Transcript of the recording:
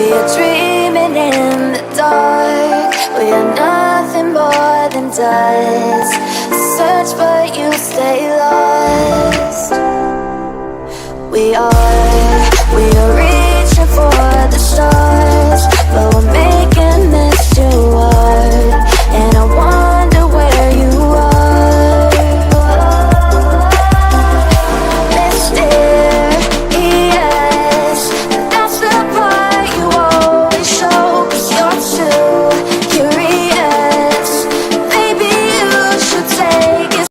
We are dreaming in the dark. We are nothing more than dust. Search but you stay lost. We are reaching for the stars.